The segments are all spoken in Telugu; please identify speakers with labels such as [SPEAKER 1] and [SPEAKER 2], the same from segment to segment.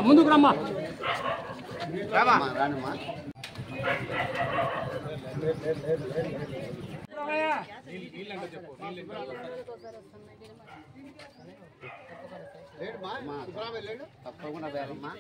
[SPEAKER 1] ముందుకు రమ్మా
[SPEAKER 2] తప్పకుండా వేరమ్మా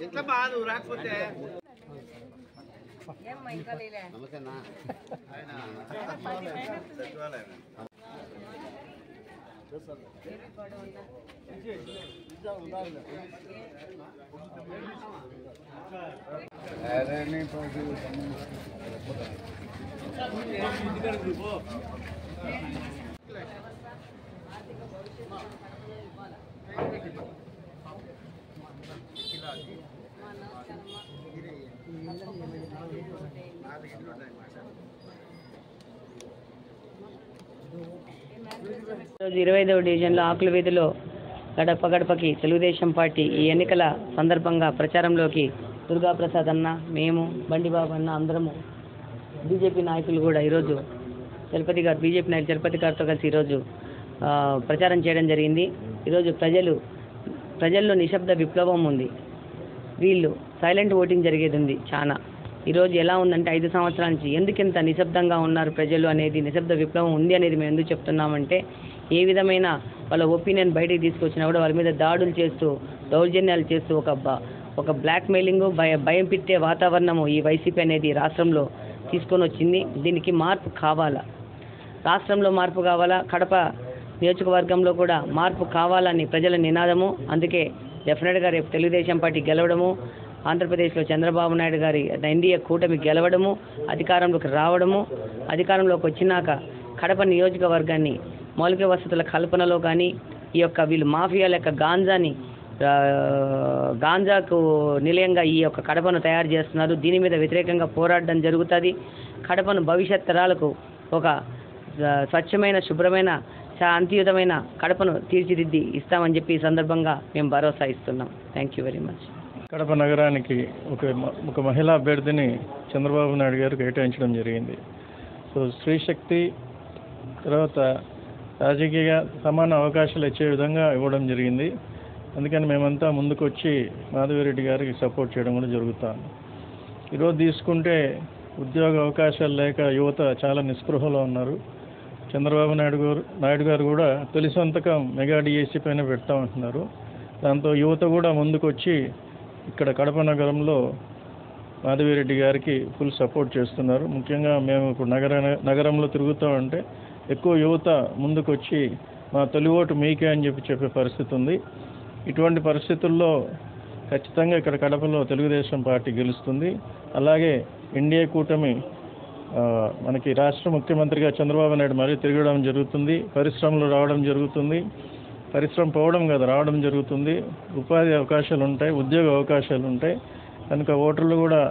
[SPEAKER 2] ఎట్లా బాధ రాకపోతే నమస్తేనా
[SPEAKER 3] రోజు 25వ డివిజన్లో ఆకుల వీధిలో గడప గడపకి తెలుగుదేశం పార్టీ ఈ ఎన్నికల సందర్భంగా ప్రచారంలోకి దుర్గాప్రసాద్ అన్న, మేము, బండిబాబు అన్న అందరము బీజేపీ నాయకులు కూడా ఈరోజు బీజేపీ నాయకులు తిరుపతి గారితో కలిసి ఈరోజు ప్రచారం చేయడం జరిగింది. ఈరోజు ప్రజల్లో నిశ్శబ్ద విప్లవం ఉంది. వీళ్ళు సైలెంట్ ఓటింగ్ జరిగేది ఉంది చాలా. ఈరోజు ఎలా ఉందంటే 5 సంవత్సరాల నుంచి ఎందుకింత నిశ్శబ్దంగా ఉన్నారు ప్రజలు అనేది, నిశ్శబ్ద విప్లవం ఉంది అనేది మేము ఎందుకు చెప్తున్నామంటే, ఏ విధమైన వాళ్ళ ఒపీనియన్ బయటికి తీసుకొచ్చినా కూడా వాళ్ళ మీద దాడులు చేస్తూ, దౌర్జన్యాలు చేస్తూ ఒక బ్లాక్ మెయిలింగ్, భయం పెట్టే వాతావరణము ఈ వైసీపీ అనేది రాష్ట్రంలో తీసుకొని వచ్చింది. దీనికి మార్పు కావాలా, రాష్ట్రంలో మార్పు కావాలా, కడప నియోజకవర్గంలో కూడా మార్పు కావాలని ప్రజల నినాదము. అందుకే డెఫినెట్గా రేపు తెలుగుదేశం పార్టీ గెలవడము, ఆంధ్రప్రదేశ్లో చంద్రబాబు నాయుడు గారి ఎన్డీఏ కూటమి గెలవడము, అధికారంలోకి రావడము, అధికారంలోకి వచ్చినాక కడప నియోజకవర్గాన్ని మౌలిక వసతుల కల్పనలో కానీ ఈ యొక్క వీళ్ళు మాఫియాల యొక్క గాంజాకు నిలయంగా ఈ యొక్క కడపను తయారు చేస్తున్నారు. దీని మీద వ్యతిరేకంగా పోరాడడం జరుగుతుంది. కడపను భవిష్యత్ తరాలకు ఒక స్వచ్ఛమైన, శుభ్రమైన, శాంతియుతమైన కడపను తీర్చిదిద్ది ఇస్తామని చెప్పి ఈ సందర్భంగా మేము భరోసా ఇస్తున్నాం. Thank you very much.
[SPEAKER 4] Kadapa నగరానికి ఒక మహిళా అభ్యర్థిని చంద్రబాబు నాయుడు గారు కేటాయించడం జరిగింది. సో స్త్రీశక్తి, తర్వాత రాజకీయ సమాన అవకాశాలు ఇచ్చే విధంగా ఇవ్వడం జరిగింది. అందుకని మేమంతా ముందుకు వచ్చి మాధవిరెడ్డి గారికి సపోర్ట్ చేయడం కూడా జరుగుతుంది. ఈరోజు తీసుకుంటే ఉద్యోగ అవకాశాలు లేక యువత చాలా నిస్పృహలో ఉన్నారు. చంద్రబాబు నాయుడు గారు కూడా తొలి సంతకం మెగా డిఎస్సీ పైన పెడతామంటున్నారు. దాంతో యువత కూడా ముందుకు వచ్చి ఇక్కడ కడప నగరంలో మాధవిరెడ్డి గారికి ఫుల్ సపోర్ట్ చేస్తున్నారు. ముఖ్యంగా మేము ఇప్పుడు నగరంలో తిరుగుతూ ఉంటే ఎక్కువ యువత ముందుకు వచ్చి మా తొలి ఓటు మీకే అని చెప్పే పరిస్థితి ఉంది. ఇటువంటి పరిస్థితుల్లో ఖచ్చితంగా ఇక్కడ కడపలో తెలుగుదేశం పార్టీ గెలుస్తుంది. అలాగే ఎన్డీఏ కూటమి మనకి రాష్ట్ర ముఖ్యమంత్రిగా చంద్రబాబు నాయుడు మరీ తిరగడం జరుగుతుంది. పరిశ్రమలు రావడం జరుగుతుంది. పరిశ్రమ పోవడం కాదు, రావడం జరుగుతుంది. ఉపాధి అవకాశాలు ఉంటాయి, ఉద్యోగ అవకాశాలు ఉంటాయి. కనుక ఓటర్లు కూడా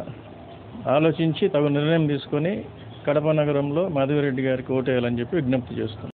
[SPEAKER 4] ఆలోచించి తగు నిర్ణయం తీసుకొని కడప నగరంలో మాధవిరెడ్డి గారికి ఓటేయాలని చెప్పి విజ్ఞప్తి చేస్తున్నాం.